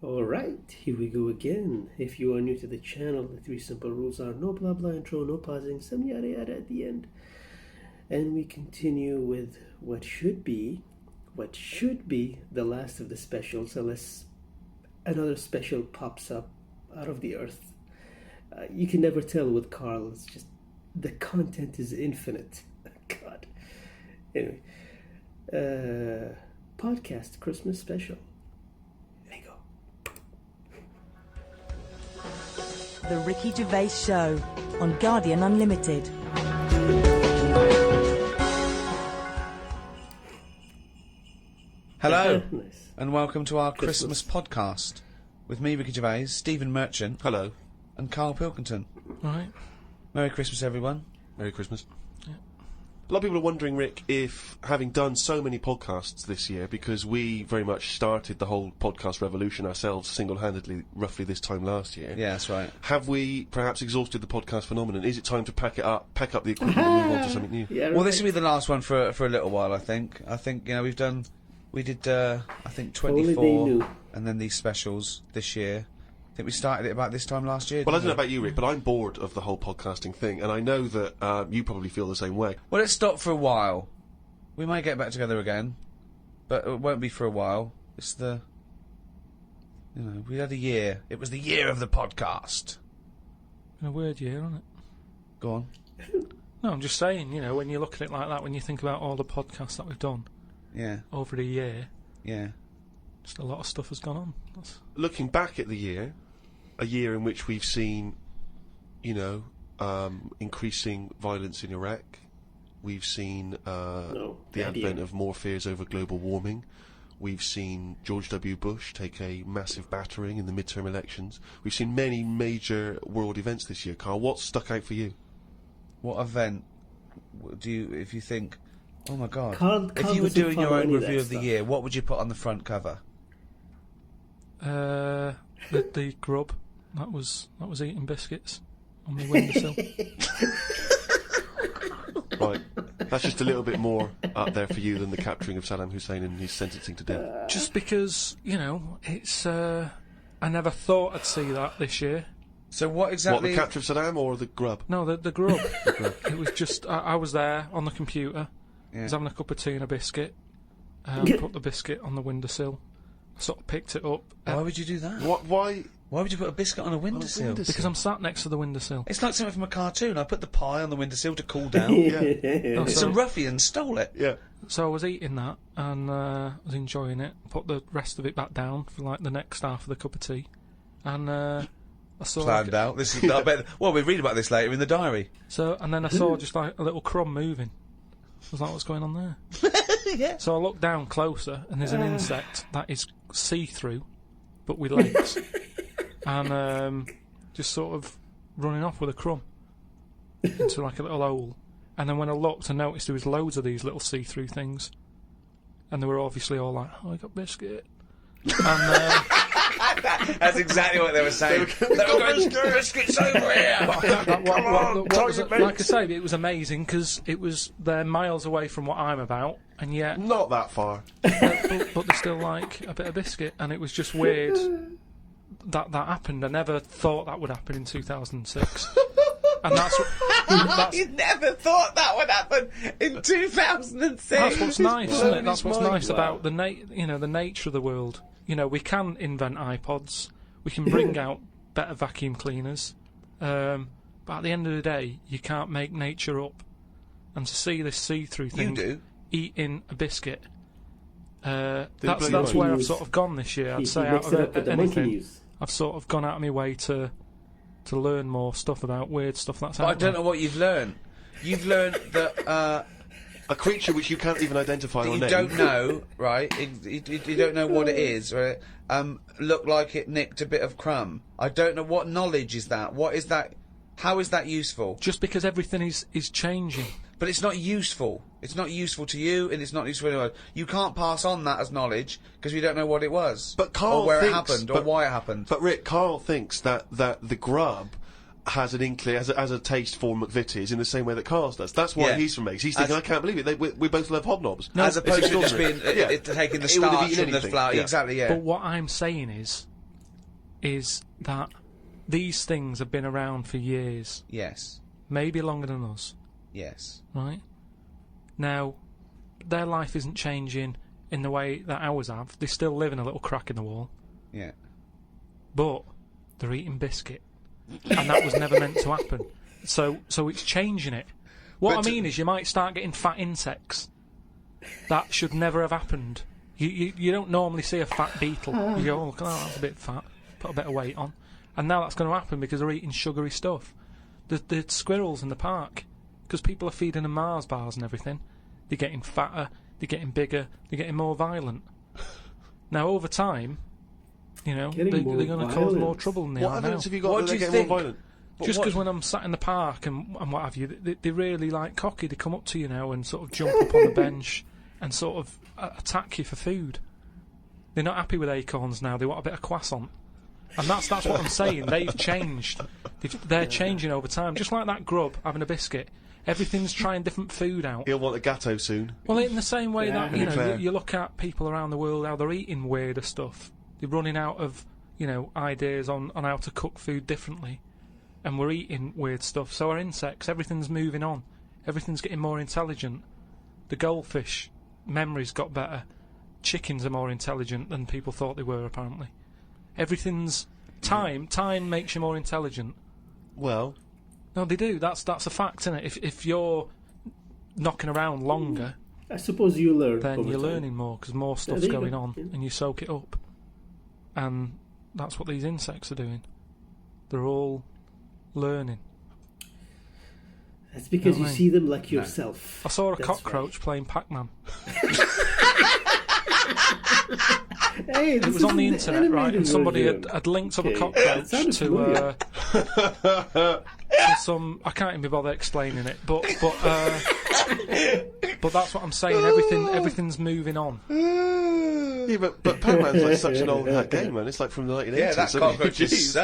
Alright, here we go again. If you are new to the channel, the 3 simple rules are no blah blah intro, no pausing, some yada yada at the end. And we continue with what should be the last of the specials, unless another special pops up out of the earth. You can never tell with Karl, it's just, the content is infinite. God. Anyway, podcast Christmas special. The Ricky Gervais Show on Guardian Unlimited. Hello, Nice. and welcome to our Christmas podcast with me, Ricky Gervais, Stephen Merchant, hello, and Karl Pilkington. Right. Merry Christmas, everyone. Merry Christmas. Yeah. A lot of people are wondering, Rick, if having done so many podcasts this year, because we very much started the whole podcast revolution ourselves single-handedly roughly this time last year. Yeah, that's right. Have we perhaps exhausted the podcast phenomenon? Is it time to pack up the equipment and move on to something new? Yeah, well, this will be the last one for a little while, I think. I think, you know, we did, I think 24, and then these specials this year. I think we started it about this time last year. Well, I don't know about you, Rick, but I'm bored of the whole podcasting thing, and I know that you probably feel the same way. Well, let's stop for a while. We might get back together again, but it won't be for a while. It's we had a year. It was the year of the podcast. A weird year, isn't it? Go on. No, I'm just saying, you know, when you look at it like that, when you think about all the podcasts that we've done over the year, just a lot of stuff has gone on. Looking back at the year, a year in which we've seen, you know, increasing violence in Iraq. We've seen the advent of more fears over global warming. We've seen George W. Bush take a massive battering in the midterm elections. We've seen many major world events this year. Karl, what's stuck out for you? What event do you, if you think, oh my God, Karl if you were doing your own review of the stuff. year, what would you put on the front cover? The grub that was eating biscuits on the windowsill. Right, that's just a little bit more up there for you than the capturing of Saddam Hussein and his sentencing to death. Just because, you know, it's I never thought I'd see that this year. So what exactly? What, the capture of Saddam or the grub? No, the grub. The grub. It was just I was there on the computer. Yeah. I was having a cup of tea and a biscuit. Put the biscuit on the windowsill. I sort of picked it up. Why would you do that? Why? Why would you put a biscuit on a windowsill? Because I'm sat next to the windowsill. It's like something from a cartoon. I put the pie on the windowsill to cool down. It's a ruffian stole it. Yeah. So I was eating that and I was enjoying it. Put the rest of it back down for like the next half of the cup of tea, and I saw planned out. This is. I bet. Well, we read about this later in the diary. So and then I saw just like a little crumb moving. I was like, what's going on there? Yeah. So I looked down closer and there's an insect that is see-through, but with legs. And just sort of running off with a crumb into like a little hole. And then when I looked, I noticed there was loads of these little see-through things, and they were obviously all like, "Oh, I got biscuit." And that's exactly what they were saying. They were going, biscuits over here. Like I say, it was amazing because it was they're miles away from what I'm about, and yet not that far. But they still like a bit of biscuit, and it was just weird. That happened. I never thought that would happen in 2006. And You never thought that would happen in 2006. That's what's nice, isn't it? That's what's nice about the nature of the world. You know, we can invent iPods, we can bring out better vacuum cleaners, but at the end of the day, you can't make nature up. And to see this see-through thing eating a biscuit, that's where I've sort of gone this year. I'd say out of anything, I've sort of gone out of my way to learn more stuff about weird stuff that's out there. I don't know what you've learned. You've learned that a creature which you can't even identify or name. You don't know, right? You don't know what it is, right? Looked like it nicked a bit of crumb. I don't know what knowledge is that. What is that? How is that useful? Just because everything is changing. But it's not useful. It's not useful to you, and it's not useful to anyone. You can't pass on that as knowledge because we don't know what it was, but Karl or where thinks, it happened, or why it happened. But Rick, Karl thinks that the grub has an inkling, has a taste for McVitie's in the same way that Karl does. That's why he's from Meggs. He's thinking, I can't believe it. We both love hobnobs. No, as opposed to just being taking the starch and the flour. Yeah. Exactly. Yeah. But what I'm saying is, is that these things have been around for years. Yes. Maybe longer than us. Yes. Right? Now, their life isn't changing in the way that ours have. They still live in a little crack in the wall. Yeah. But they're eating biscuit. And that was never meant to happen. So it's changing it. What I mean is you might start getting fat insects. That should never have happened. You don't normally see a fat beetle. You go, oh, that's a bit fat. Put a bit of weight on. And now that's going to happen because they're eating sugary stuff. The squirrels in the park, because people are feeding them Mars bars and everything, they're getting fatter, they're getting bigger, they're getting more violent. Now, over time, you know, they're going to cause more trouble than they are now. What evidence have you got that they're getting more violent? Just because when I'm sat in the park and what have you, they're really like cocky. They come up to you now and sort of jump up on the bench and sort of attack you for food. They're not happy with acorns now. They want a bit of croissant. And that's what I'm saying. They've changed. They're changing over time. Just like that grub having a biscuit. Everything's trying different food out. He'll want a gatto soon. Well, in the same way that, you know, you look at people around the world, how they're eating weirder stuff. They're running out of, you know, ideas on how to cook food differently. And we're eating weird stuff. So our insects, everything's moving on. Everything's getting more intelligent. The goldfish memories got better. Chickens are more intelligent than people thought they were, apparently. Everything's time makes you more intelligent. Well, no, they do. That's a fact, isn't it? If you're knocking around longer, I suppose you learn. Then you're learning more because more stuff's going on, and you soak it up. And that's what these insects are doing. They're all learning. That's because you see them like yourself. I saw a cockroach playing Pac-Man. Hey, it was on the internet, right? And somebody had linked up a cockroach to some. I can't even be bothered explaining it, but that's what I'm saying. Everything's moving on. Yeah, but Pac-Man's like such an old hat game, man. It's like from the 1980s. Yeah, that cockroach is so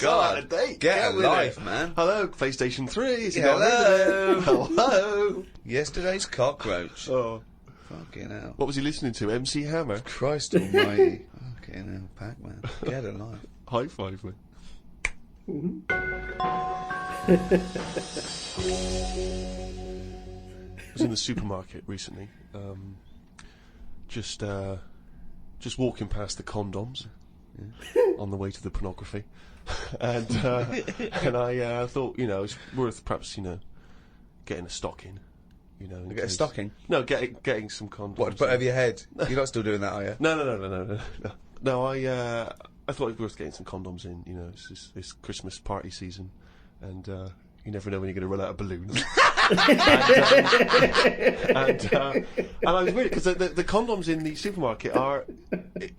out of date. Get a life, man. Hello, PlayStation 3. Is he hello. Hello. Yesterday's cockroach. Oh. Fucking hell. What was he listening to? MC Hammer? Christ almighty. Fucking hell, Pac-Man. Get a life. High five, man. I was in the supermarket recently, just walking past the condoms on the way to the pornography, and I thought, you know, it's worth perhaps, you know, getting a stocking. You know, get a stocking? No, getting some condoms. What, to put over your head? You're not still doing that, are you? No. No, I thought it was worth getting some condoms in. You know, it's Christmas party season, and you never know when you're going to run out of balloons. and I was weird because the condoms in the supermarket are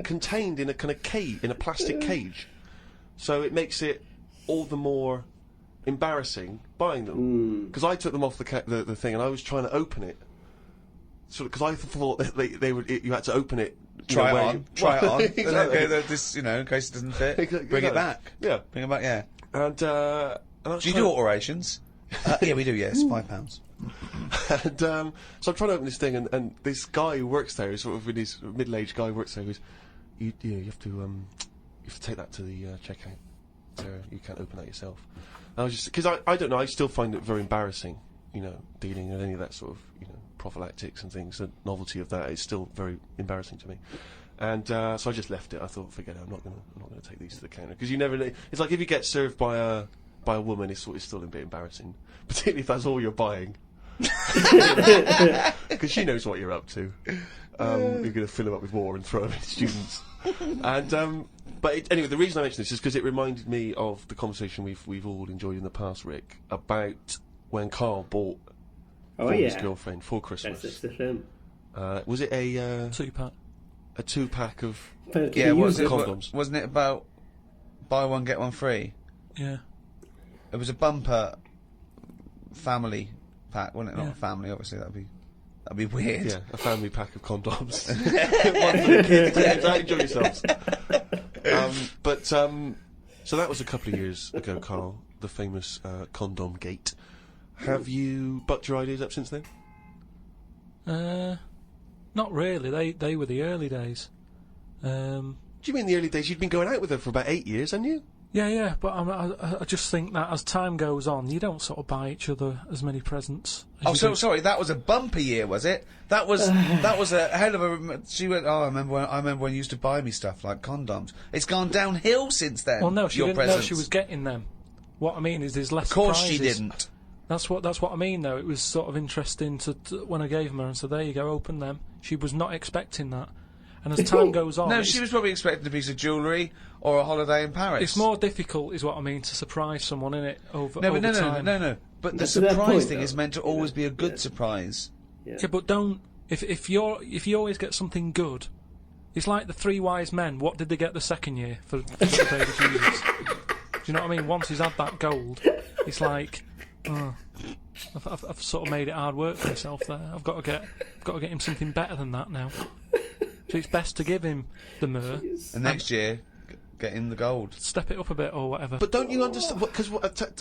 contained in a kind of cage, in a plastic cage, so it makes it all the more embarrassing buying them, because I took them off the thing and I was trying to open it, sort of, because I thought that they would. You had to open it, try it on, Exactly. This, you know, in case it doesn't fit, bring it back. Yeah, bring it back. Yeah. And do you do alterations? Yeah, we do. Yes, £5. And so I'm trying to open this thing, and this guy who works there, sort of with his middle-aged guy who works there, goes, you have to take that to the checkout. So you can't open that yourself. And I was just, because I don't know, I still find it very embarrassing, you know, dealing with any of that sort of, you know, prophylactics and things. The novelty of that is still very embarrassing to me. And so I just left it. I thought, forget it, I'm not gonna take these to the counter, because you never know. It's like if you get served by a woman, it's still a bit embarrassing, particularly if that's all you're buying, because she knows what you're up to. You're going to fill them up with water and throw them at students. And anyway, the reason I mention this is because it reminded me of the conversation we've all enjoyed in the past, Rick, about when Karl bought for his girlfriend for Christmas. That's him. Was it a 2-pack? A 2-pack of condoms? Wasn't it about buy one get one free? Yeah. It was a bumper family pack, wasn't it? Not a family, obviously. That'd be weird. Yeah, a family pack of condoms. One for the kids. Enjoy yourselves. So that was a couple of years ago, Karl. The famous condom gate. Have you bucked your ideas up since then? Not really. They were the early days. Do you mean the early days? You'd been going out with her for about 8 years, hadn't you? Yeah, but I just think that as time goes on, you don't sort of buy each other as many presents. Sorry, that was a bumper year, was it? That was a hell of a. She went. Oh, I remember when you used to buy me stuff like condoms. It's gone downhill since then. Well, no, she didn't know presents. she was getting them. What I mean is, there's less. Of course, surprises. she didn't. That's what I mean, though. It was sort of interesting to when I gave them her and said, "There you go, open them." She was not expecting that. And as time goes on... No, she was probably expecting a piece of jewellery or a holiday in Paris. It's more difficult, is what I mean, to surprise someone, innit, over time. No. But the surprise thing is meant to always be a good surprise. Yeah, but don't... If you always get something good... It's like the 3 wise men. What did they get the second year for the baby Jesus? Do you know what I mean? Once he's had that gold, it's like... Oh, I've sort of made it hard work for myself there. I've got to get him something better than that now. So it's best to give him the myrrh. And next year, get him the gold. Step it up a bit or whatever. But don't you understand? Because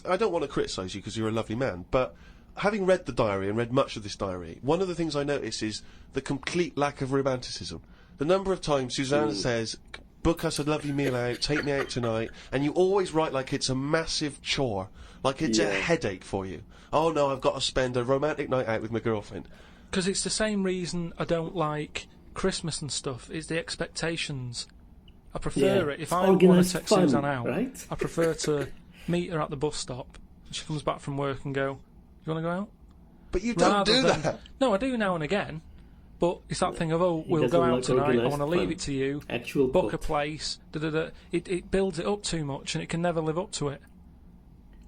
I don't want to criticise you because you're a lovely man, but having read the diary and read much of this diary, one of the things I notice is the complete lack of romanticism. The number of times Susanna says, book us a lovely meal out, take me out tonight, and you always write like it's a massive chore, like it's a headache for you. Oh no, I've got to spend a romantic night out with my girlfriend. Because it's the same reason I don't like Christmas and stuff, is the expectations. I prefer it. If I want to take Suzanne out, right? I prefer to meet her at the bus stop, and she comes back from work and go, "You want to go out?" But you don't do that. No, I do now and again. But it's that thing of, we'll go out tonight, I want to leave it to you, book a place, It builds it up too much, and it can never live up to it.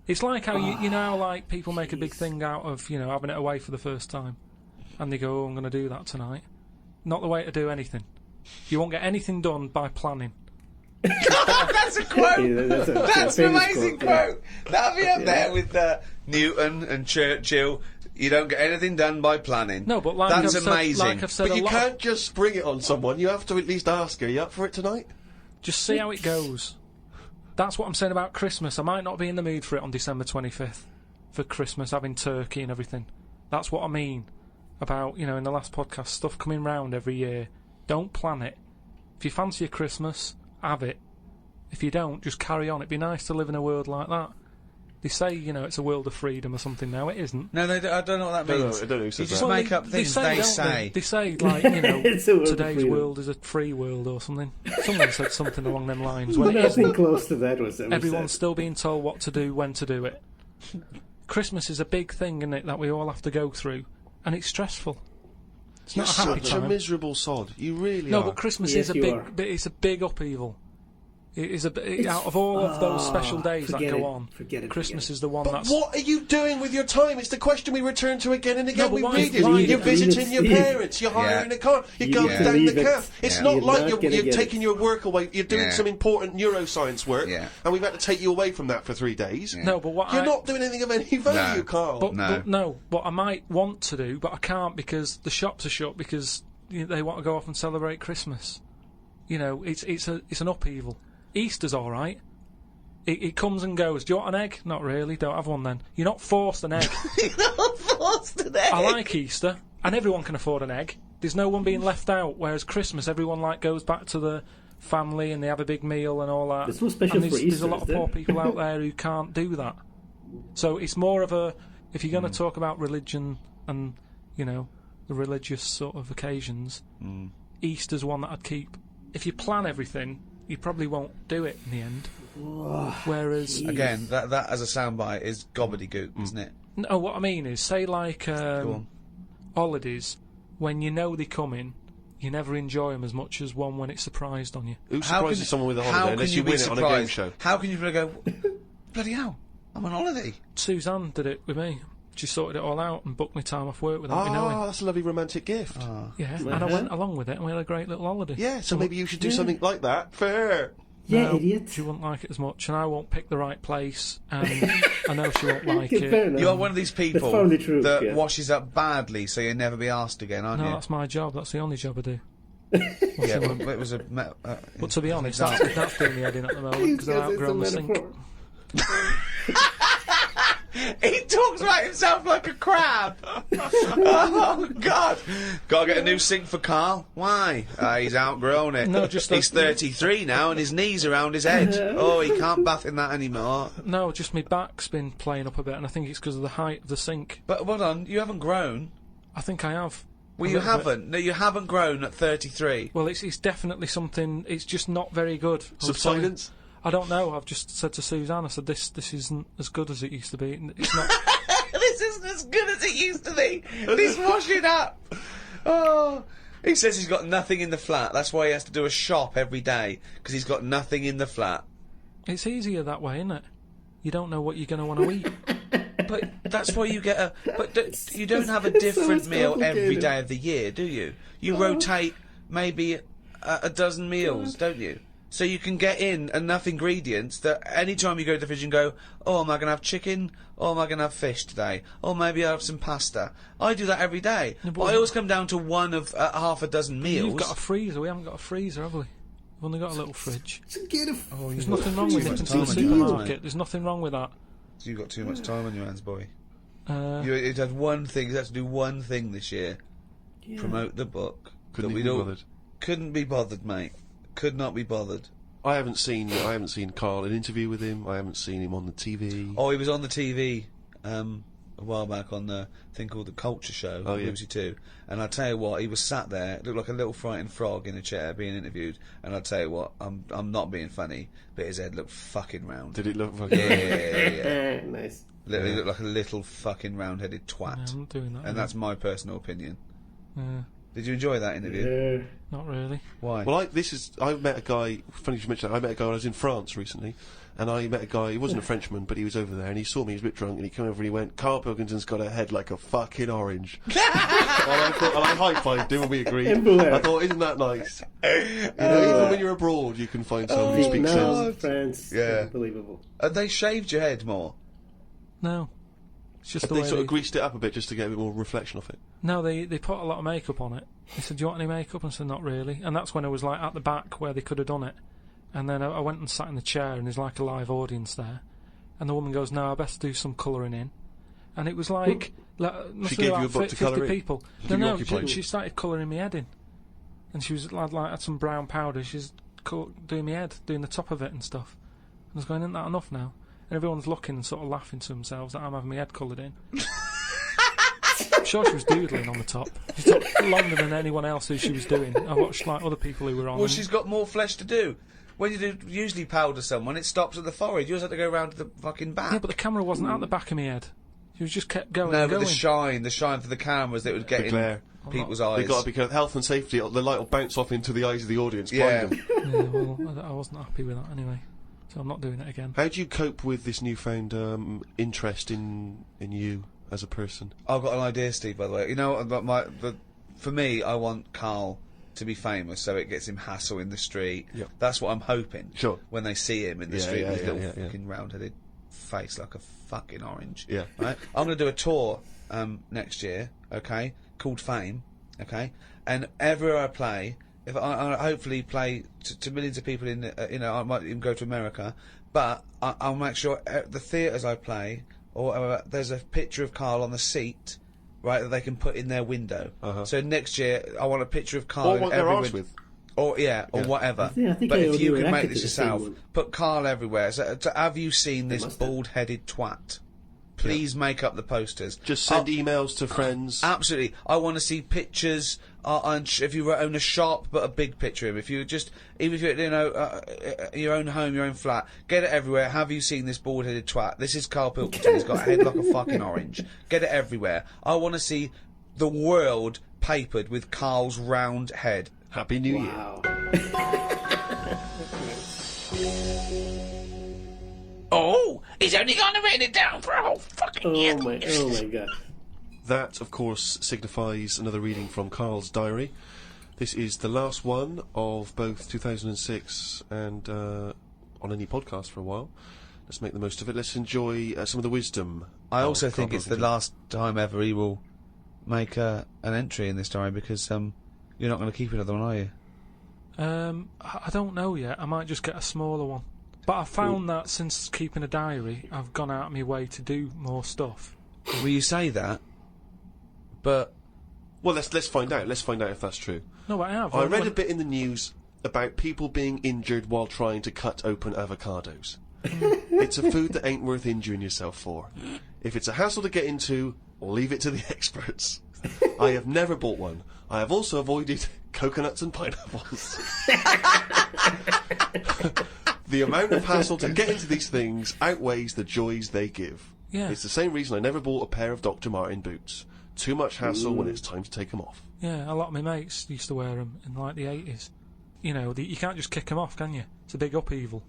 It's like how, you know how, like, people make a big thing out of, having it away for the first time. And they go, I'm going to do that tonight. Not the way to do anything. You won't get anything done by planning. That's a quote! That's an amazing quote! Yeah. That'll be up there with Newton and Churchill. You don't get anything done by planning. No, but that's amazing. But you can't just spring it on someone. You have to at least ask her, you up for it tonight? Just see how it goes. That's what I'm saying about Christmas. I might not be in the mood for it on December 25th. For Christmas, having turkey and everything. That's what I mean. About, in the last podcast, stuff coming round every year. Don't plan it. If you fancy a Christmas, have it. If you don't, just carry on. It'd be nice to live in a world like that. They say, it's a world of freedom or something now. It isn't. No, I don't know what that means. I don't know who says you just that. make up things they say. They say, like, today's world is a free world or something. Someone said something along them lines. When Nothing close to that was ever everyone's said. still being told what to do, when to do it. Christmas is a big thing, isn't it, that we all have to go through. And it's stressful. It's not a happy time. You're such a miserable sod. You really are. No, but Christmas is it's a big upheaval. It is out of all of those special days that go on. Christmas is the one that's... What are you doing with your time? It's the question we return to again and again. No, we read it. You're visiting your parents. You're hiring a car. You're going down the caf. It's not like you're taking your work away. You're doing some important neuroscience work, and we've had to take you away from that for 3 days. No, but you're not doing anything of any value, Carl. But what I might want to do, but I can't because the shops are shut because they want to go off and celebrate Christmas. It's an upheaval. Easter's all right. It comes and goes. Do you want an egg? Not really. Don't have one then. You're not forced an egg. You're not forced an egg. I like Easter, and everyone can afford an egg. There's no one being left out. Whereas Christmas, everyone goes back to the family and they have a big meal and all that. There's no special for Easter. There's a lot of poor people out there who can't do that. So it's more of a, if you're going to talk about religion and the religious sort of occasions, Easter's one that I'd keep. If you plan everything, you probably won't do it in the end. Whereas... Again, that as a soundbite is gobbledygook, isn't it? No, what I mean is, say like holidays, when you know they're coming, you never enjoy them as much as one when it's surprised on you. Who surprises someone with a holiday unless you win it on a game show? How can you go, bloody hell, I'm on holiday? Suzanne did it with me. She sorted it all out and booked me time off work without me knowing. Oh, that's a lovely romantic gift. Yeah, and I went along with it and we had a great little holiday. Yeah, so maybe you should do something like that. Fair. No, idiot. She wouldn't like it as much, and I won't pick the right place, and I know she won't like it. Fair enough. You are one of these people that washes up badly, so you'll never be asked again, aren't you? No, that's my job. That's the only job I do. Yeah, well, it was a... but to be honest, that's doing me head in at the moment, because I've outgrown the sink. He talks about himself like a crab. Oh, God. Gotta get a new sink for Karl. Why? He's outgrown it. No, just he's 33 now and his knees around his head. Oh, he can't bath in that anymore. No, just my back's been playing up a bit, and I think it's because of the height of the sink. But hold on, you haven't grown. I think I have. Well, you haven't. No, you haven't grown at 33. Well, it's definitely something. It's just not very good. Subsidence? I don't know. I've just said to Suzanne, I said, this isn't as good as it used to be. It's not. This isn't as good as it used to be. He's washing up. Oh. He says he's got nothing in the flat. That's why he has to do a shop every day, because he's got nothing in the flat. It's easier that way, isn't it? You don't know what you're going to want to eat. But that's why you get a... But you don't have a different meal every day of the year, do you? You rotate maybe a dozen meals, don't you? So you can get in enough ingredients that any time you go to the fridge and go, oh, am I going to have chicken? Or am I going to have fish today? Or maybe I'll have some pasta. I do that every day. No, but I always come down to one of half a dozen meals. You've got a freezer. We haven't got a freezer, have we? We've only got a little fridge. There's got nothing wrong with nipping to the supermarket. There's nothing wrong with that. So you've got too much time on your hands, boy. You had one thing. You had to do one thing this year. Yeah. Promote the book. Couldn't be bothered. Couldn't be bothered, mate. Could not be bothered. I haven't seen Karl, an interview with him. I haven't seen him on the TV. Oh, he was on the TV a while back on the thing called The Culture Show on BBC Two. And I tell you what, he was sat there, looked like a little frightened frog in a chair being interviewed. And I tell you what, I'm not being funny, but his head looked fucking round. Did it look fucking round? Yeah. Nice. Literally looked like a little fucking round-headed twat. Yeah, I'm not doing that. And that's my personal opinion. Yeah. Did you enjoy that interview? Yeah. Not really. Why? Well, I met a guy, funny you should mention that, I met a guy when I was in France recently, and I met a guy, he wasn't a Frenchman, but he was over there, and he saw me, he was a bit drunk, and he came over and he went, Karl Pilkington's got a head like a fucking orange. And I high-fived him and we agreed. I thought, isn't that nice? You know, even when you're abroad, you can find someone who speaks sense. France. Yeah. Unbelievable. They shaved your head more? No. It's just the They way sort of greased it up a bit just to get a bit more reflection off it. No, they put a lot of makeup on it. They said, do you want any makeup? And I said, not really. And that's when I was like at the back where they could have done it. And then I went and sat in the chair and there's like a live audience there. And the woman goes, no, I best do some colouring in. And it was like... She gave you a book to colour in? People. No, she started colouring me head in. And she was had some brown powder. She's doing my head, doing the top of it and stuff. And I was going, isn't that enough now? And everyone's looking and sort of laughing to themselves that I'm having my head coloured in. I'm sure she was doodling on the top. She took longer than anyone else who she was doing. I watched like other people who were on. Well, she's got more flesh to do. When you usually powder someone, it stops at the forehead. You just have to go round to the fucking back. Yeah, but the camera wasn't at the back of my head. She was just kept going. No, and but going. the shine for the cameras that would get in people's eyes. They've got to be careful. Health and safety. The light will bounce off into the eyes of the audience. Yeah. Blind them. Yeah, well, I wasn't happy with that anyway. So I'm not doing it again. How do you cope with this newfound interest in you as a person? I've got an idea, Steve, by the way. You know, for me, I want Karl to be famous so it gets him hassle in the street. Yep. That's what I'm hoping. Sure. When they see him in the street with his little yeah. fucking round-headed face like a fucking orange. Yeah. Right? I'm going to do a tour next year, okay, called Fame, okay? And everywhere I play... If I hopefully play to millions of people in, I might even go to America, but I'll make sure the theatres I play, or there's a picture of Karl on the seat, right, that they can put in their window. So next year, I want a picture of Karl in every window. With. Or whatever. I think but if you can reacted make to this the yourself, same one. put Karl everywhere. So, have you seen this bald-headed twat? Please make up the posters. Just send emails to friends. Absolutely. I want to see pictures. If you own a shop, put a big picture of him. If you just, even if you your own home, your own flat, get it everywhere. Have you seen this bald-headed twat? This is Karl Pilkington. He's got a head like a fucking orange. Get it everywhere. I want to see the world papered with Karl's round head. Happy New Year. Oh, he's only going to write it down for a whole fucking year. Oh my god. That, of course, signifies another reading from Karl's diary. This is the last one of both 2006 and on any podcast for a while. Let's make the most of it. Let's enjoy some of the wisdom. I also think it's the last time ever he will make an entry in this diary, because you're not going to keep another one, are you? I don't know yet. I might just get a smaller one. But I found that since keeping a diary, I've gone out of my way to do more stuff. Well, you say that, but... Well, let's find out. Let's find out if that's true. No, I have. I read a bit in the news about people being injured while trying to cut open avocados. It's a food that ain't worth injuring yourself for. If it's a hassle to get into, leave it to the experts. I have never bought one. I have also avoided coconuts and pineapples. The amount of hassle to get into these things outweighs the joys they give. Yeah. It's the same reason I never bought a pair of Dr. Martin boots. Too much hassle when it's time to take them off. Yeah, a lot of my mates used to wear them in like the 80s. You know, you can't just kick them off, can you? It's a big upheaval.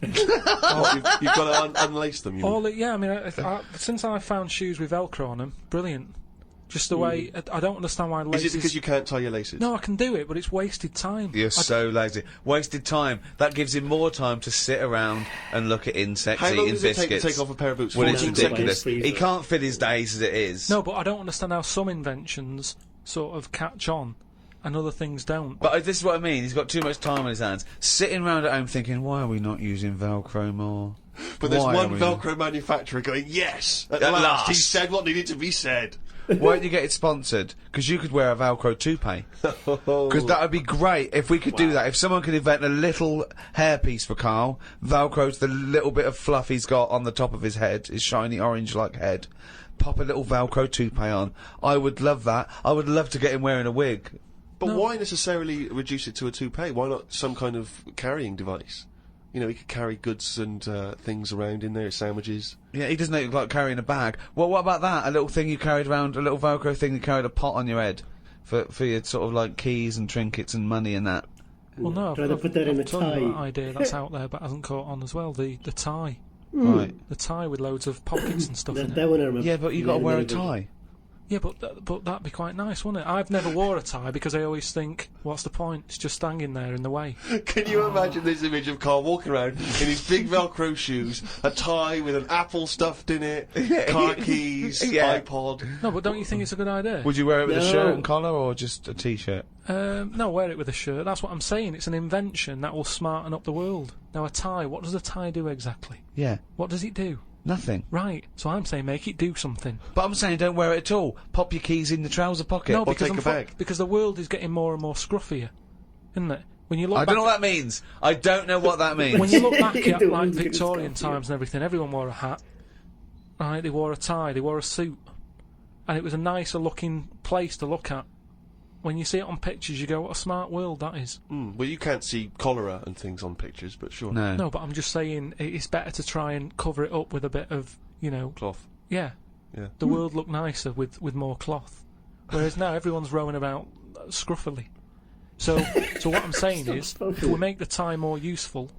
You've got to unlace them, you mean? Yeah, I mean, since I found shoes with Velcro on them, brilliant. Just the way... I don't understand why laces... Is it because you can't tie your laces? No, I can do it, but it's wasted time. You're so lazy. Wasted time. That gives him more time to sit around and look at insects, How long eating does it biscuits. take to take off a pair of boots? Well, it's 14 ridiculous. seconds. He can't fit his days as it is. No, but I don't understand how some inventions sort of catch on and other things don't. But this is what I mean. He's got too much time on his hands. Sitting around at home thinking, why are we not using Velcro more? But there's Why one are we Velcro manufacturer going, yes, at last, he said what needed to be said. Why don't you get it sponsored? Because you could wear a Velcro toupee. Because that would be great if we could do that. If someone could invent a little hairpiece for Karl, Velcro to the little bit of fluff he's got on the top of his head, his shiny orange-like head, pop a little Velcro toupee on. I would love that. I would love to get him wearing a wig. But why necessarily reduce it to a toupee? Why not some kind of carrying device? You know, he could carry goods and things around in there, sandwiches. Yeah, he doesn't look like carrying a bag. Well, what about that? A little thing you carried around, a little Velcro thing you carried a pot on your head for your sort of like keys and trinkets and money and that. Well, no, Try to put that in a told you tie. that idea that's out there but hasn't caught on as well. The tie. Right. The tie with loads of pockets and stuff in it. That one I remember. Yeah, but you got to wear a tie. Yeah, but that'd be quite nice, wouldn't it? I've never wore a tie because I always think, what's the point? It's just hanging there in the way. Can you imagine this image of Karl walking around in his big Velcro shoes, a tie with an apple stuffed in it, car keys, iPod? No, but don't you think it's a good idea? Would you wear it with a shirt and collar or just a t-shirt? No, wear it with a shirt. That's what I'm saying. It's an invention that will smarten up the world. Now, a tie, what does a tie do exactly? Yeah. What does it do? Nothing. Right, so I'm saying make it do something. But I'm saying don't wear it at all. Pop your keys in the trouser pocket. No, or because take a bag. because the world is getting more and more scruffier, isn't it? When you look I don't know what that means. I don't know what that means. when you look back at The like world's getting Victorian scruffier. times and everything, everyone wore a hat. Right, they wore a tie, they wore a suit, and it was a nicer looking place to look at. When you see it on pictures, you go, what a smart world that is. Well, you can't see cholera and things on pictures, but sure. No. No, but I'm just saying it's better to try and cover it up with a bit of, you know... Cloth. Yeah. Yeah. The world looked nicer with more cloth. Whereas now everyone's roaming about scruffily. So what I'm saying is, if we make the tie more useful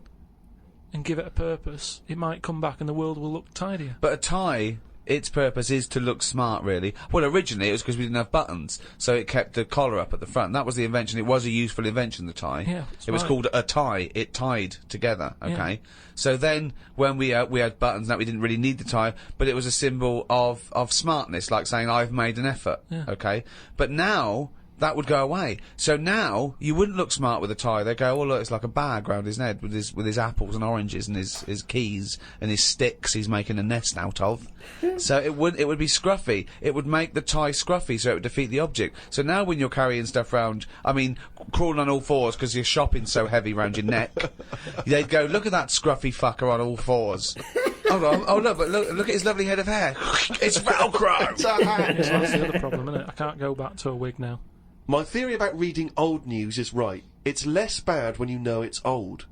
and give it a purpose, it might come back and the world will look tidier. But a tie, its purpose is to look smart, really. Well, originally it was because we didn't have buttons, so it kept the collar up at the front. That was the invention. It was a useful invention, the tie. Yeah, it was right. called a tie. It tied together, okay? Yeah. So then, when we had buttons, that we didn't really need the tie, but it was a symbol of smartness, like saying, I've made an effort, Yeah. okay? But now... that would go away. So now you wouldn't look smart with a tie. They go, oh look, it's like a bag round his head with his apples and oranges and his keys and his sticks he's making a nest out of. So it would be scruffy. It would make the tie scruffy, so it would defeat the object. So now when you're carrying stuff round, I mean, crawling on all fours because your shopping's so heavy round your neck, they'd go, look at that scruffy fucker on all fours. Hold on, oh look at his lovely head of hair. It's Velcro. It's a hat. That's the other problem, isn't it? I can't go back to a wig now. My theory about reading old news is right. It's less bad when you know it's old.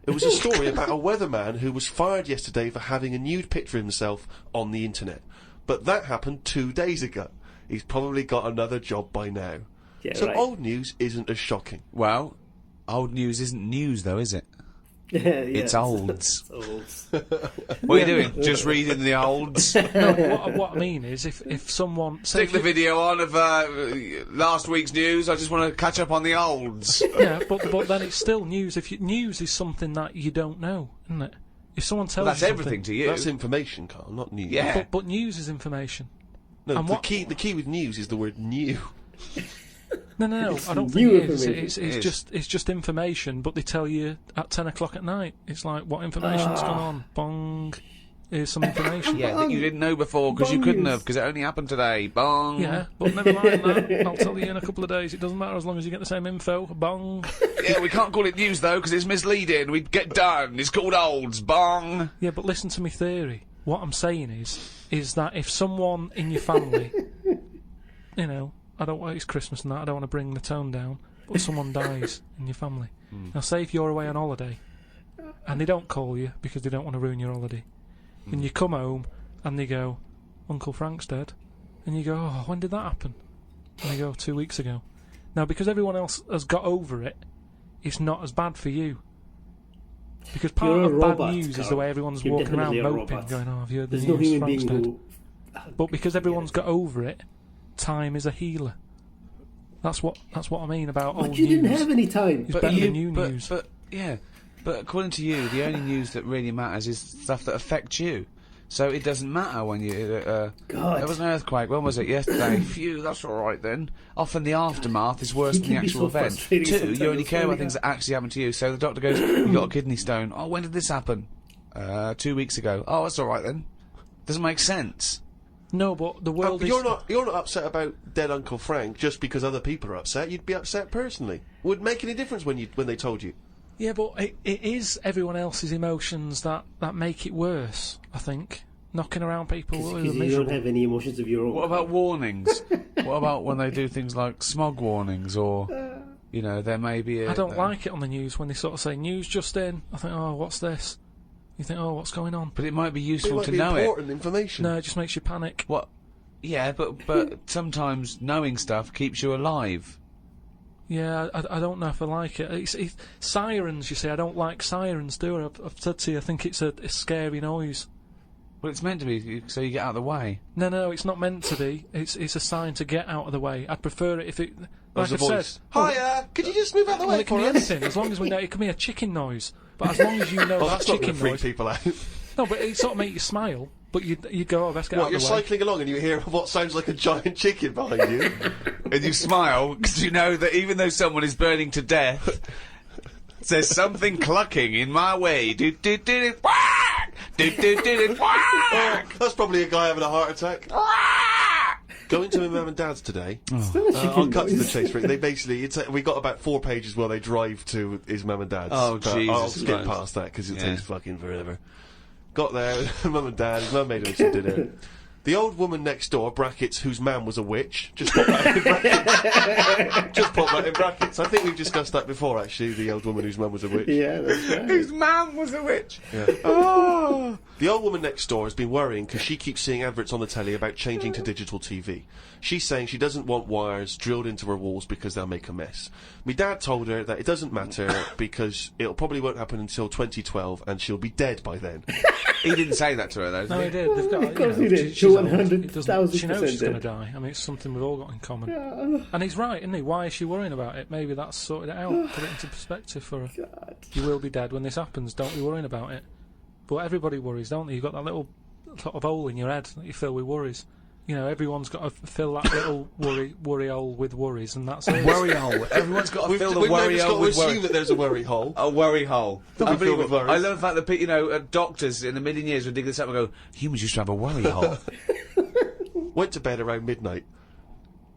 It was a story about a weatherman who was fired yesterday for having a nude picture of himself on the internet. But that happened 2 days ago. He's probably got another job by now. Yeah, so right. old news isn't as shocking. Well, old news isn't news though, is it? It's olds. What are you doing? Just reading the olds? No, what I mean is, if someone... Stick the video on of last week's news. I just want to catch up on the olds. Yeah, but then it's still news. News is something that you don't know, isn't it? If someone tells That's you everything to you. That's information, Karl, not news. Yeah. But news is information. No, And the key with news is the word new. No, I don't think it is. It's just information, but they tell you at 10 o'clock at night. It's like, what information's gone on? Bong. Here's some information. Yeah, that you didn't know before because you couldn't have, because it only happened today. Bong. Yeah, but never mind that. I'll tell you in a couple of days. It doesn't matter as long as you get the same info. Bong. Yeah, we can't call it news though because it's misleading. We'd get done. It's called olds. Bong. Yeah, but listen to me theory. What I'm saying is that if someone in your family, you know, it's Christmas and that, I don't want to bring the tone down, but someone dies in your family. Now, say if you're away on holiday and they don't call you because they don't want to ruin your holiday. And you come home and they go, Uncle Frank's dead. And you go, oh, when did that happen? And they go, 2 weeks ago. Now, because everyone else has got over it, it's not as bad for you. Because part of bad news is the way everyone's walking around moping, going, oh, have you heard the news? Frank's dead. But because everyone's got over it, time is a healer. That's what I mean about old news. But you didn't have any time. It's better than new news. But according to you, the only news that really matters is stuff that affects you. So it doesn't matter when you... God. There was an earthquake. When was it? Yesterday. Phew, that's all right then. Often the aftermath is worse than the actual event. 2, you only care about things that actually happen to you. So the doctor goes, you got a kidney stone. Oh, when did this happen? 2 weeks ago. Oh, that's all right then. Doesn't make sense. No, but the world is... You're not upset about dead Uncle Frank just because other people are upset. You'd be upset personally. Would it make any difference when they told you? Yeah, but it is everyone else's emotions that make it worse, I think. Knocking around people who are miserable. You don't have any emotions of your own. What about warnings? What about when they do things like smog warnings or, you know, there may be a... I don't like it on the news when they sort of say, news just in. I think, oh, what's this? You think, oh, what's going on? But it might be useful to know important it. Information. No, it just makes you panic. What? Yeah, but sometimes knowing stuff keeps you alive. Yeah, I don't know if I like it. It's sirens, you see, I don't like sirens, do I? I've said to you, I think it's a scary noise. Well, it's meant to be, so you get out of the way. No, it's not meant to be. It's a sign to get out of the way. I'd prefer it if it... Like I've said... Hiya! Could you just move out of the way it can be anything, as long as we know... It can be a chicken noise, but as long as you know that chicken noise... freak people out. No, but it sort of make you smile, but you'd go, oh, let's get out of the way. You're cycling along and you hear what sounds like a giant chicken behind you. And you smile, because you know that even though someone is burning to death, there's something clucking in my way. Do-do-do-do, whack! Do-do-do-do, whack! That's probably a guy having a heart attack. Going to my mum and dad's today. I'll cut to the chase. They basically, we got about 4 pages where they drive to his mum and dad's. Oh, Jesus I'll skip past that because it takes fucking forever. Got there, mum and dad, his mum made him some dinner. The old woman next door, brackets, whose man was a witch, just pop that in brackets. Just pop that in brackets. I think we've discussed that before, actually, the old woman whose mum was a witch. Yeah, that's right. Whose man was a witch. Yeah. Oh. The old woman next door has been worrying because she keeps seeing adverts on the telly about changing to digital TV. She's saying she doesn't want wires drilled into her walls because they'll make a mess. My dad told her that it doesn't matter because it'll probably won't happen until 2012 and she'll be dead by then. He didn't say that to her, though. No, he did. They've got, Of course he did. she's 100,000% She knows she's going to die. I mean, it's something we've all got in common. Yeah. And he's right, isn't he? Why is she worrying about it? Maybe that's sorted it out. Put it into perspective for her. God. You will be dead when this happens. Don't be worrying about it. But everybody worries, don't they? You've got that little sort of hole in your head that you fill with worries. You know, everyone's got to fill that little worry hole with worries, and that's it. Worry hole. Everyone's got to fill the worry hole with assume that there's a worry hole. A worry hole. With worries. I love the fact that doctors in a million years would dig this up and go, humans used to have a worry hole. Went to bed around midnight.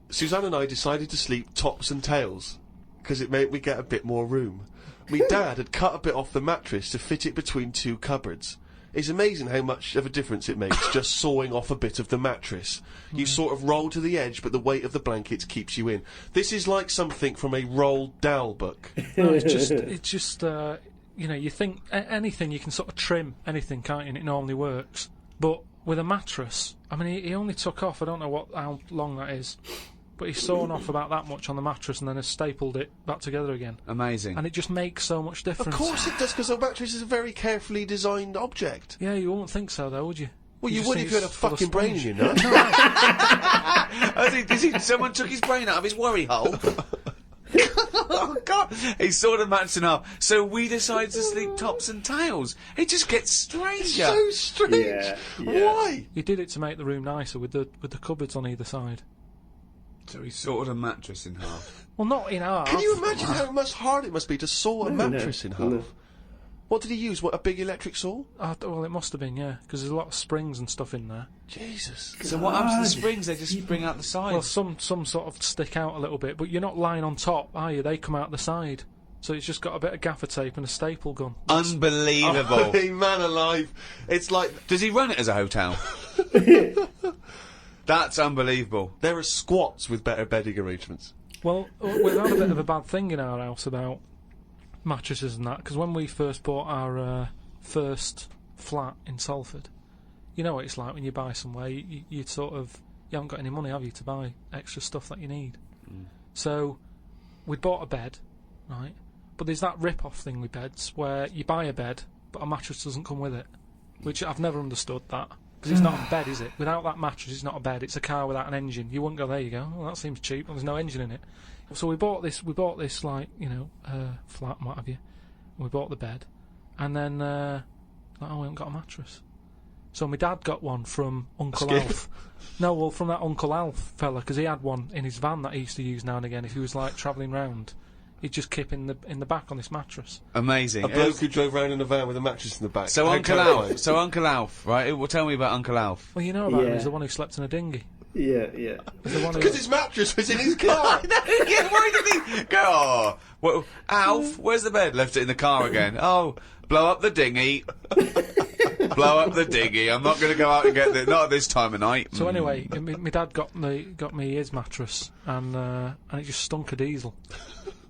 Suzanne and I decided to sleep tops and tails because it made me get a bit more room. My dad had cut a bit off the mattress to fit it between 2 cupboards. It's amazing how much of a difference it makes just sawing off a bit of the mattress. You sort of roll to the edge, but the weight of the blankets keeps you in. This is like something from a Roald Dahl book. No, it's just you know, you think anything you can sort of trim anything, can't you? And it normally works. But with a mattress, I mean, he only took off, I don't know how long that is, but he's sawn off about that much on the mattress and then has stapled it back together again. Amazing. And it just makes so much difference. Of course it does, because a mattress is a very carefully designed object. Yeah, you wouldn't think so, though, would you? Well, you would if you had a fucking brain in your nut. Someone took his brain out of his worry hole. Oh, God. He saw the match in half. So we decided to sleep tops and tails. It just gets stranger. So strange. Yeah. Why? He did it to make the room nicer with the cupboards on either side. So he sawed a mattress in half. Well, not in half. Can you imagine how much hard it must be to saw a mattress in half? No. What did he use? What, a big electric saw? Well, it must have been, yeah, because there's a lot of springs and stuff in there. Jesus. So what happens to the springs? They just spring out the side. Well, some sort of stick out a little bit, but you're not lying on top, are you? They come out the side. So it's just got a bit of gaffer tape and a staple gun. Unbelievable. Hey, man alive. It's like... Does he run it as a hotel? That's unbelievable. There are squats with better bedding arrangements. Well, we've had a bit of a bad thing in our house about mattresses and that, because when we first bought our first flat in Salford, you know what it's like when you buy somewhere, you sort of, you haven't got any money, have you, to buy extra stuff that you need. So we bought a bed, right, but there's that rip-off thing with beds where you buy a bed but a mattress doesn't come with it, which I've never understood that, because it's not a bed, is it? Without that mattress it's not a bed, it's a car without an engine. You wouldn't go, there you go, well, that seems cheap, well, there's no engine in it. So we bought this like, you know, flat and what have you. We bought the bed, and then like, we haven't got a mattress. So my dad got one from Uncle Alf. No, well, from that Uncle Alf fella, because he had one in his van that he used to use now and again. If he was like travelling round, he'd just kip in the back on this mattress. Amazing. A bloke who drove around in a van with a mattress in the back. So How Uncle terrifying. Alf. So Uncle Alf, right? Well, tell me about Uncle Alf. Well, you know about him. Yeah. He's the one who slept in a dinghy. Yeah. The one who- Because his mattress was in his car. Yeah, why did he go? Oh, well, Alf, where's the bed? Left it in the car again. Oh, blow up the dinghy. Blow up the dinghy. I'm not going to go out and get it. Not at this time of night. So anyway, my dad got me his mattress, and it just stunk of diesel.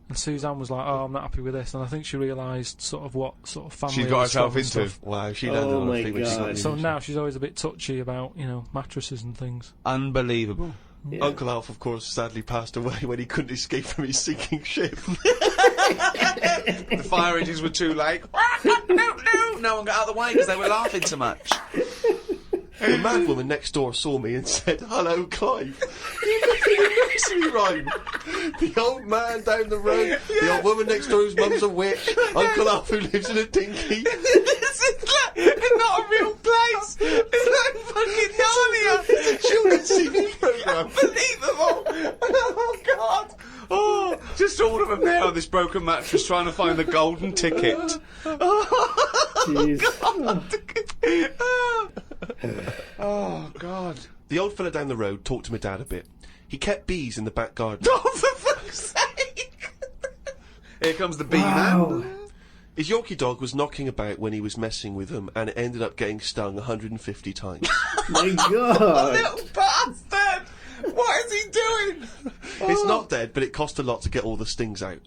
And Suzanne was like, "Oh, I'm not happy with this," and I think she realised sort of what sort of family She's got herself and into. stuff. Wow, she landed Oh on my her feet when she God. got So in. now she's always a bit touchy about, you know, mattresses and things. Unbelievable. Yeah. Uncle Alf, of course, sadly passed away when he couldn't escape from his sinking ship. The fire engines were too late. No one got out of the way because they were laughing so much. The madwoman next door saw me and said, "Hello, Clive. You look in a nursery rhyme. The old man down the road, the old woman next door whose mum's a witch, Uncle Alf who lives in a dinghy." This is like, it's not a real place. It's like fucking Narnia. Children's TV programme. Unbelievable. Oh, God. Oh, just all of them there on this broken mattress trying to find the golden ticket. Jeez. Oh, God. The old fella down the road talked to my dad a bit. He kept bees in the back garden. Oh, for fuck's sake. Here comes the bee man. His Yorkie dog was knocking about when he was messing with them, and it ended up getting stung 150 times. My God. Little bastard. What is he doing? It's not dead, but it cost a lot to get all the stings out.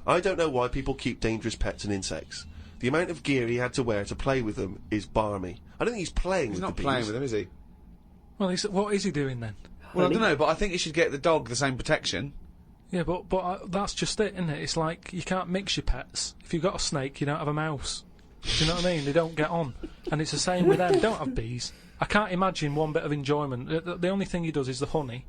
I don't know why people keep dangerous pets and insects. The amount of gear he had to wear to play with them is barmy. I don't think he's playing He's with not the bees. playing with them, is he? Well, what is he doing then? Well, I don't know, but I think you should get the dog the same protection. Yeah, but that's just it, isn't it? It's like you can't mix your pets. If you've got a snake, you don't have a mouse. Do you know what I mean? They don't get on. And it's the same with them. They don't have bees. I can't imagine one bit of enjoyment. The only thing he does is the honey.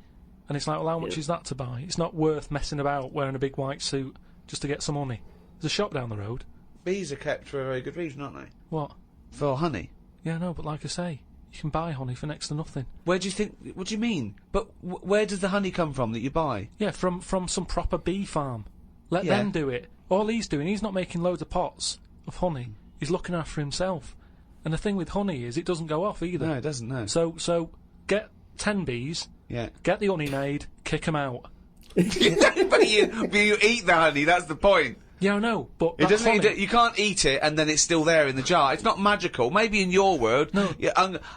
And it's like, well, how much is that to buy? It's not worth messing about wearing a big white suit just to get some honey. There's a shop down the road. Bees are kept for a very good reason, aren't they? What? For honey. Yeah, no, but like I say, you can buy honey for next to nothing. Where do you think... What do you mean? But where does the honey come from that you buy? Yeah, from some proper bee farm. Let Yeah. them do it. All he's doing, he's not making loads of pots of honey. He's looking after himself. And the thing with honey is it doesn't go off either. No, it doesn't, no. So get 10 bees, Yeah. get the honey made, kick them out. But you eat the honey, that's the point. Yeah, I know, but It that's doesn't. honey. You can't eat it and then it's still there in the jar. It's not magical. Maybe in your world, No. yeah,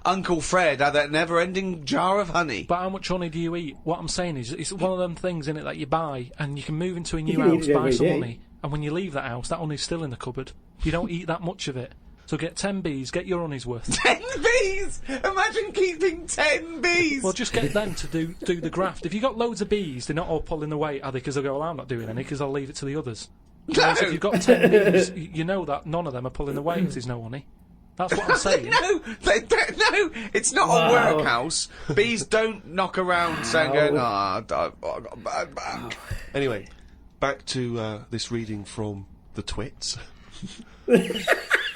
Uncle Fred had that never-ending jar of honey. But how much honey do you eat? What I'm saying is, it's one of them things in it that you buy, and you can move into a new can eat house, it buy every some day. honey, and when you leave that house, that honey's still in the cupboard. You don't eat that much of it. So get 10 bees, get your honey's worth. 10 bees! Imagine keeping 10 bees! Well, just get them to do the graft. If you've got loads of bees, they're not all pulling the weight, are they? Because they'll go, well, I'm not doing any, because I'll leave it to the others. Whereas if you've got 10 bees, you know that none of them are pulling the weight if there's no honey. That's what I'm saying. No, they don't, no, it's not a workhouse. Bees don't knock around saying, I got a bad back. Anyway, back to this reading from the Twits.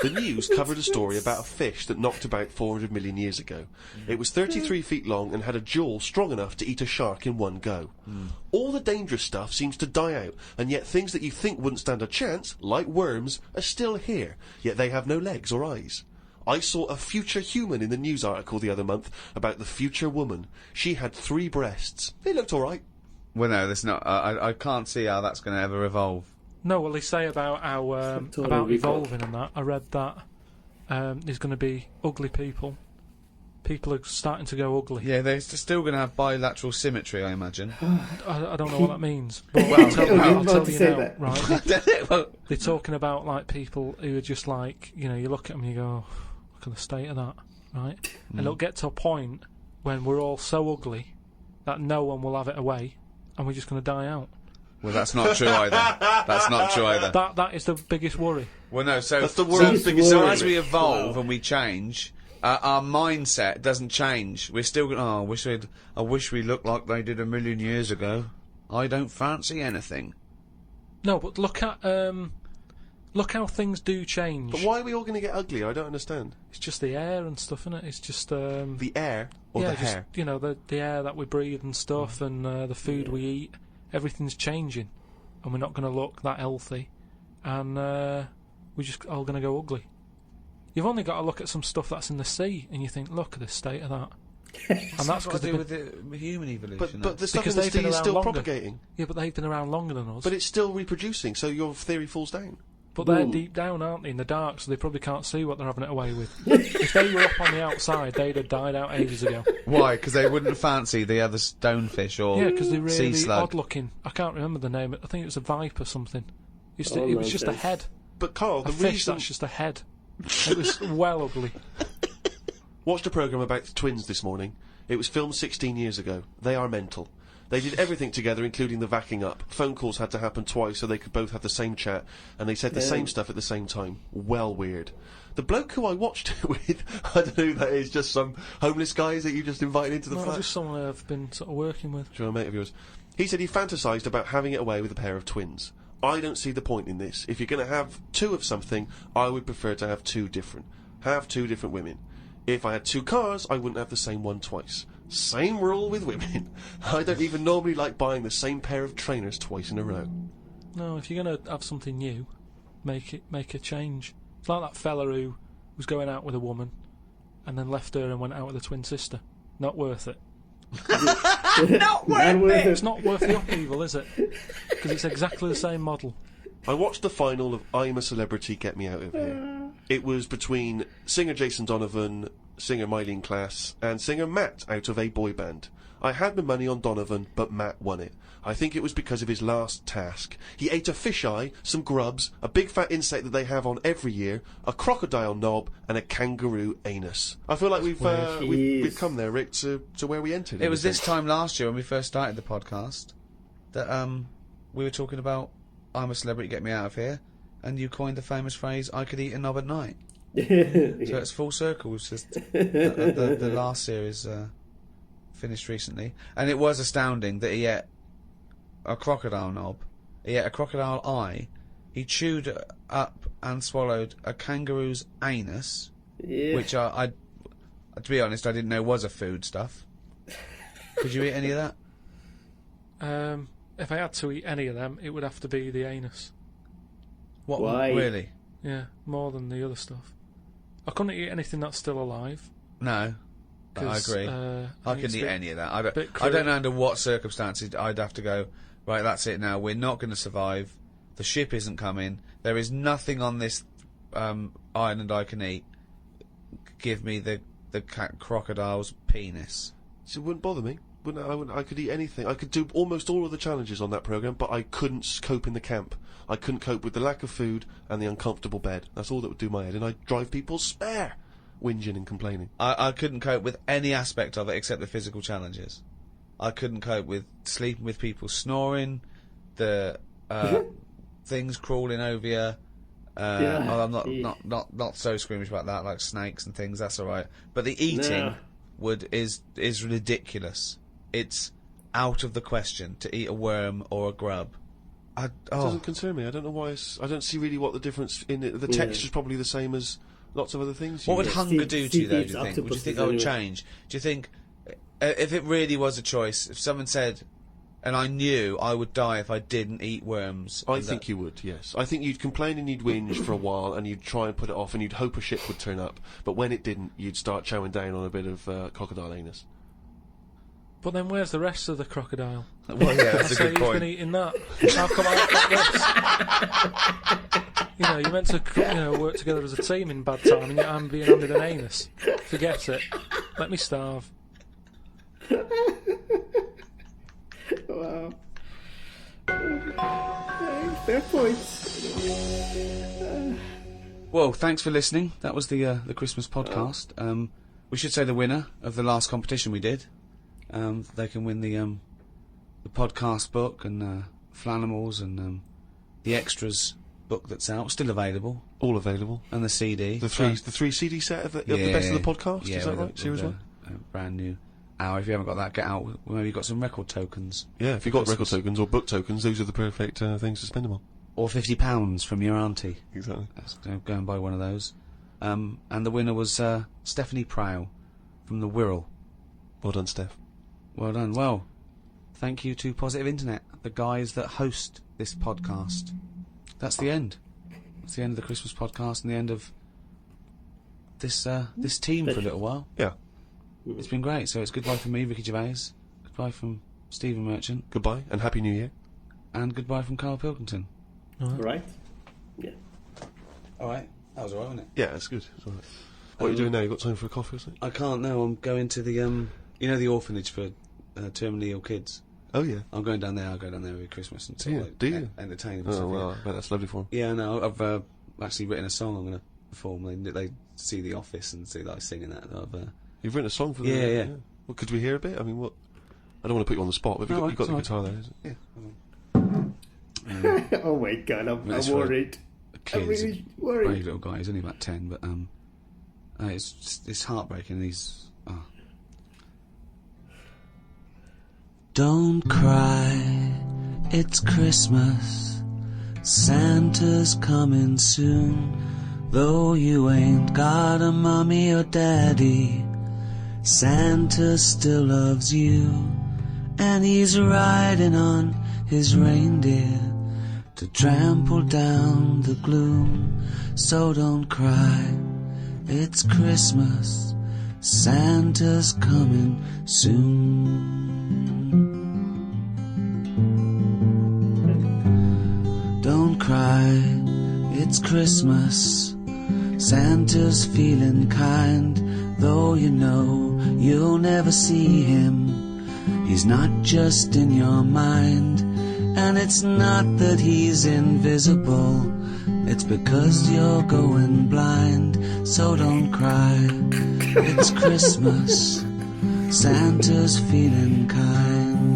The news covered a story about a fish that knocked about 400 million years ago. It was 33 feet long and had a jaw strong enough to eat a shark in one go. All the dangerous stuff seems to die out, and yet things that you think wouldn't stand a chance, like worms, are still here, yet they have no legs or eyes. I saw a future human in the news article the other month about the future woman. She had 3 breasts. They looked alright. Well, no, that's not. I can't see how that's going to ever evolve. No, well, they say about how about evolving and that. I read that there's going to be ugly people. People are starting to go ugly. Yeah, they're still going to have bilateral symmetry, I imagine. I don't know what that means. But Well, I'll tell you now, that. right? They're talking about like people who are just like, you know, you look at them and you go, oh, look at the state of that, right? And it'll get to a point when we're all so ugly that no one will have it away, and we're just going to die out. Well, that's not true either. That's not true either. That is the biggest worry. Well, no, so that's the world's biggest so worry. as we evolve and we change, our mindset doesn't change. We're still going, I wish we looked like they did a million years ago. I don't fancy anything. No, but look how things do change. But why are we all going to get ugly? I don't understand. It's just the air and stuff, isn't it? It's just the air or the hair? You know, the air that we breathe and stuff, and the food we eat. Everything's changing, and we're not going to look that healthy, and we're just all going to go ugly. You've only got to look at some stuff that's in the sea, and you think, look at the state of that. And that's got to do with the human evolution. But the stuff in the sea is still propagating. Yeah, but they've been around longer than us. But it's still reproducing, so your theory falls down. But they're deep down, aren't they, in the dark, so they probably can't see what they're having it away with. If they were up on the outside, they'd have died out ages ago. Why? Because they wouldn't fancy the other stonefish or yeah, because they're sea really slug. odd-looking. I can't remember the name. I think it was a viper or something. It was just a head. But Carl, a fish that's just a head. It was well ugly. Watched a programme about twins this morning. It was filmed 16 years ago. They are mental. They did everything together, including the vacking up. Phone calls had to happen twice so they could both have the same chat, and they said the same stuff at the same time. Well weird. The bloke who I watched it with, I don't know who that is, just some homeless guys that you just invited into the flat? Just someone I've been sort of working with. Sure, a mate of yours. He said he fantasised about having it away with a pair of twins. I don't see the point in this. If you're going to have 2 of something, I would prefer to have 2 different. Have 2 different women. If I had 2 cars, I wouldn't have the same one twice. Same rule with women. I don't even normally like buying the same pair of trainers twice in a row. No, if you're going to have something new, make a change. It's like that fella who was going out with a woman and then left her and went out with a twin sister. Not worth it. Not worth it! It's not worth the upheaval, is it? Because it's exactly the same model. I watched the final of I'm a Celebrity, Get Me Out of Here. It was between singer Jason Donovan, singer Mylene Klass, and singer Matt out of a boy band. I had my money on Donovan, but Matt won it. I think it was because of his last task. He ate a fisheye, some grubs, a big fat insect that they have on every year, a crocodile knob, and a kangaroo anus. I feel like we've come there, Rick, to where we entered. It was this time last year when we first started the podcast that we were talking about I'm a Celebrity, Get Me Out of Here, and you coined the famous phrase, I could eat a knob at night. So it's full circle. It's just the last series finished recently, and it was astounding that he ate a crocodile knob, he ate a crocodile eye, he chewed up and swallowed a kangaroo's anus, which I to be honest, I didn't know was a food stuff. Could you eat any of that? If I had to eat any of them, it would have to be the anus. What? Why? Really? Yeah, more than the other stuff. I couldn't eat anything that's still alive. No, I agree. I couldn't eat any of that. I don't know under what circumstances I'd have to go, right, that's it now, we're not going to survive, the ship isn't coming, there is nothing on this island I can eat, give me the crocodile's penis. So it wouldn't bother me. I could eat anything. I could do almost all of the challenges on that programme, but I couldn't cope in the camp. I couldn't cope with the lack of food and the uncomfortable bed. That's all that would do my head, and I'd drive people spare, whinging and complaining. I couldn't cope with any aspect of it except the physical challenges. I couldn't cope with sleeping with people snoring, the things crawling over you. I'm not so squeamish about that, like snakes and things. That's all right. But the eating is ridiculous. It's out of the question to eat a worm or a grub. It doesn't concern me. I don't know why. I don't see really what the difference in it. The texture's probably the same as lots of other things. What would use. hunger do to you, though, do you think? Would you octopuses think that would anyway. change? Do you think, if it really was a choice, if someone said, and I knew I would die if I didn't eat worms... I think you would, yes. I think you'd complain and you'd whinge for a while, and you'd try and put it off, and you'd hope a ship would turn up, but when it didn't, you'd start chowing down on a bit of crocodile anus. But then where's the rest of the crocodile? Well, yeah, that's a good He's been point. eating that. How come I got this? You know, you're meant to work together as a team in bad time, and yet I'm being handed an anus. Forget it. Let me starve. Wow. Fair points. Well, thanks for listening. That was the Christmas podcast. We should say the winner of the last competition we did. They can win the podcast book and Flanimals and the extras book that's out, still available, All available. and the CD. The three CD set of the best of the podcast, Yeah, is that with right? Series 1? Brand new hour. If you haven't got that, get out. Maybe you've got some record tokens. Yeah, if you've got record Christmas. tokens or book tokens, those are the perfect things to spend them on. Or £50 from your auntie. Exactly. Go and buy one of those. And the winner was Stephanie Prow from the Wirral. Well done, Steph. Well done. Well, thank you to Positive Internet, the guys that host this podcast. That's the end. That's the end of the Christmas podcast and the end of this team for a little while. Yeah. It's been great. So it's goodbye from me, Ricky Gervais. Goodbye from Stephen Merchant. Goodbye, and Happy New Year. And goodbye from Karl Pilkington. Right? Yeah. All right. That was all right, wasn't it? Yeah, that's good. It's all right. What are you doing now? You got time for a coffee or something? I can't now. I'm going to the the orphanage for terminally ill kids. Oh, yeah. I'm going down there. I'll go down there every Christmas and sort Yeah, of, do you? entertain them. Oh, stuff, well, I bet that's lovely for them. Yeah, no, I've actually written a song I'm going to perform. They see The Office and see that I sing in that. You've written a song for them? Yeah. Well, could we hear a bit? I mean, what? I don't want to put you on the spot, but No, you've got the it's guitar there, is it? Yeah. Oh my god, I'm It's for worried. I'm Kids, really worried. brave little guy. He's only about 10, but it's heartbreaking. He's Don't cry, it's Christmas. Santa's coming soon. Though you ain't got a mummy or daddy, Santa still loves you. And he's riding on his reindeer to trample down the gloom. So don't cry, it's Christmas. Santa's coming soon. Don't cry, it's Christmas. Santa's feeling kind, though you know you'll never see him. He's not just in your mind, and it's not that he's invisible. It's because you're going blind. So don't cry, it's Christmas. Santa's feeling kind.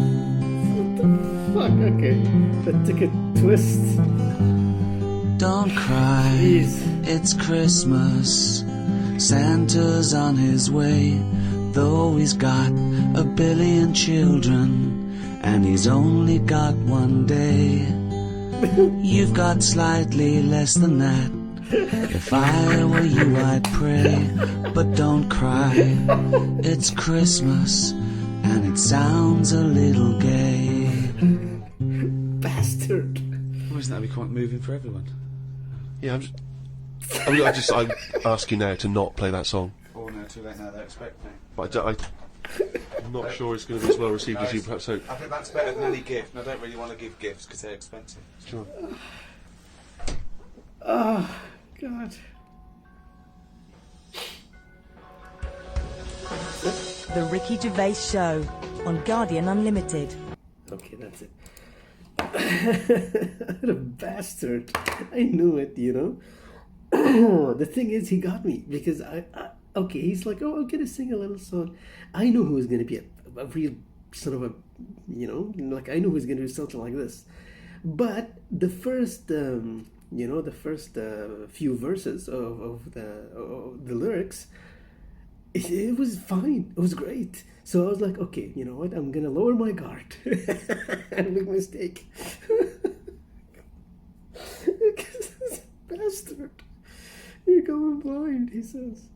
Fuck, okay. That took a twist. Don't cry, Jeez. it's Christmas. Santa's on his way, though he's got a billion children, and he's only got one day. You've got slightly less than that. If I were you, I'd pray. But don't cry, it's Christmas, and it sounds a little gay. Bastard. Why isn't that become moving for everyone? Yeah, I ask you now to not play that song. Oh no, too late now, they expect me. But I'm not sure it's going to be as well received as you perhaps hope. I think that's better than any gift, and I don't really want to give gifts because they're expensive. Sure. Oh, God. The Ricky Gervais Show on Guardian Unlimited. Okay, that's it. What a bastard. I knew it, you know. The thing is, he got me because okay, he's like, oh, I'm gonna sing a little song. I know who's gonna be a real son of a, you know, like I know who's gonna do something like this. But the first, the first few verses of the lyrics, it was fine. It was great. So I was like, okay, you know what? I'm gonna lower my guard. Big mistake. This bastard. You're going blind, he says.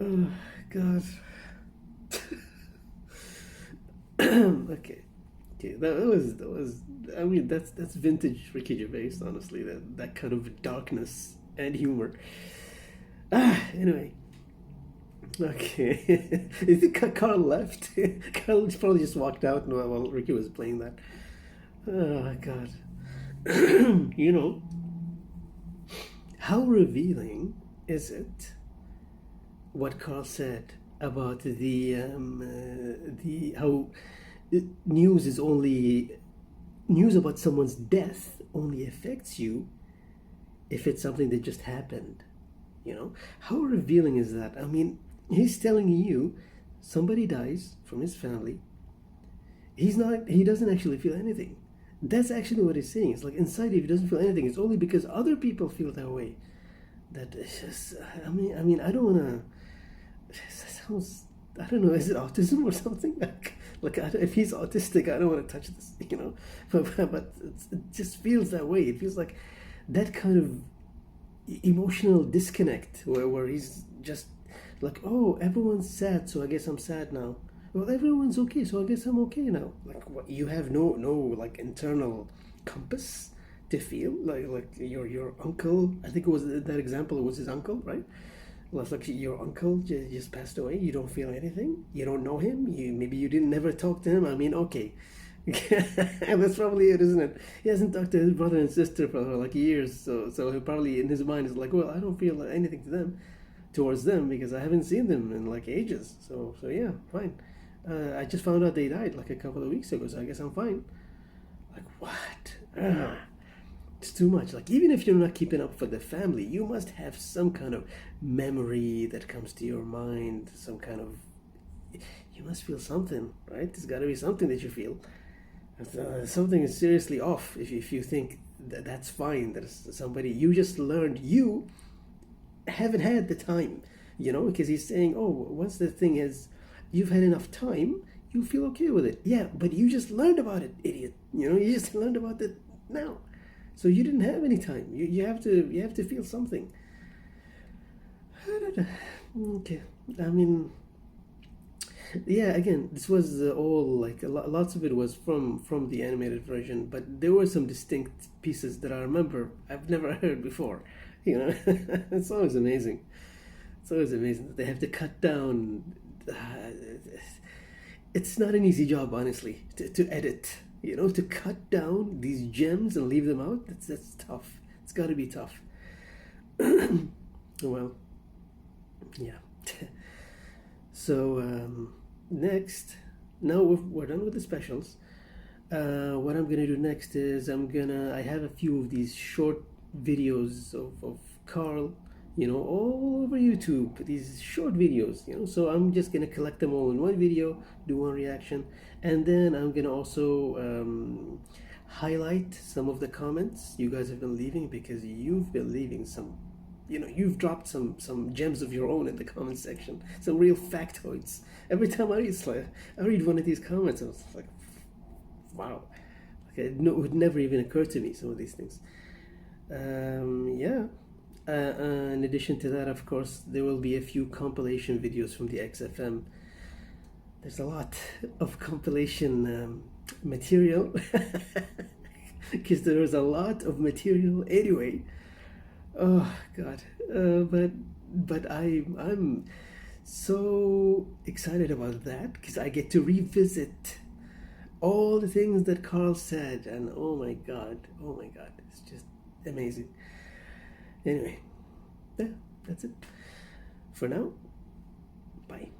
Oh, God. Okay. That was. I mean, that's vintage Ricky Gervais. Honestly, that kind of darkness and humor. Anyway. Okay. I think Karl left. Karl probably just walked out while Ricky was playing that. Oh God. You know, how revealing is it what Karl said about the how news is only news about someone's death only affects you if it's something that just happened. You know, how revealing is that? I mean, he's telling you somebody dies from his family. He doesn't actually feel anything. That's actually what he's saying. It's like inside, if he doesn't feel anything, it's only because other people feel that way. That it's just, I mean, I don't want to. Sounds, I don't know. Is it autism or something? Like if he's autistic, I don't want to touch this. You know, but it just feels that way. It feels like that kind of emotional disconnect where he's just like, oh, everyone's sad, so I guess I'm sad now. Well, everyone's okay, so I guess I'm okay now. Like, what, you have no like internal compass to feel like your uncle. I think it was that example. It was his uncle, right? Well, it's like your uncle just passed away. You don't feel anything. You don't know him. Maybe you didn't never talk to him. I mean, okay. That's probably it, isn't it? He hasn't talked to his brother and sister for like years, so he probably in his mind is like, well, I don't feel anything towards them because I haven't seen them in like ages. So yeah, fine. I just found out they died like a couple of weeks ago, so I guess I'm fine. Like, what? It's too much. Like, even if you're not keeping up for the family, you must have some kind of memory that comes to your mind. Some kind of, you must feel something, right? There's got to be something that you feel. Something is seriously off if you think that's fine. There's somebody you just learned you haven't had the time, you know, because he's saying, oh, once the thing is, you've had enough time, you feel okay with it. Yeah, but you just learned about it, idiot. You know, you just learned about it now, so you didn't have any time. You have to feel something. Okay, I mean, yeah. Again, this was all like lots of it was from the animated version, but there were some distinct pieces that I remember I've never heard before. You know, it's always amazing. It's always amazing that they have to cut down. It's not an easy job, honestly, to edit. You know, to cut down these gems and leave them out. That's tough. It's got to be tough. Well, yeah. So next, now we're done with the specials. What I'm gonna do next is I have a few of these short videos of Karl, you know, all over YouTube, these short videos, you know, so I'm just gonna collect them all in one video, do one reaction, and then I'm gonna also highlight some of the comments you guys have been leaving, because you've been leaving some, you know, you've dropped some gems of your own in the comment section, some real factoids. Every time I read one of these comments, I was like, wow, like it would never even occur to me, some of these things. Yeah. In addition to that, of course, there will be a few compilation videos from the XFM. There's a lot of compilation material because there was a lot of material anyway. Oh God! But I'm so excited about that because I get to revisit all the things that Karl said, and oh my God, it's just amazing. Anyway, yeah, that's it for now. Bye.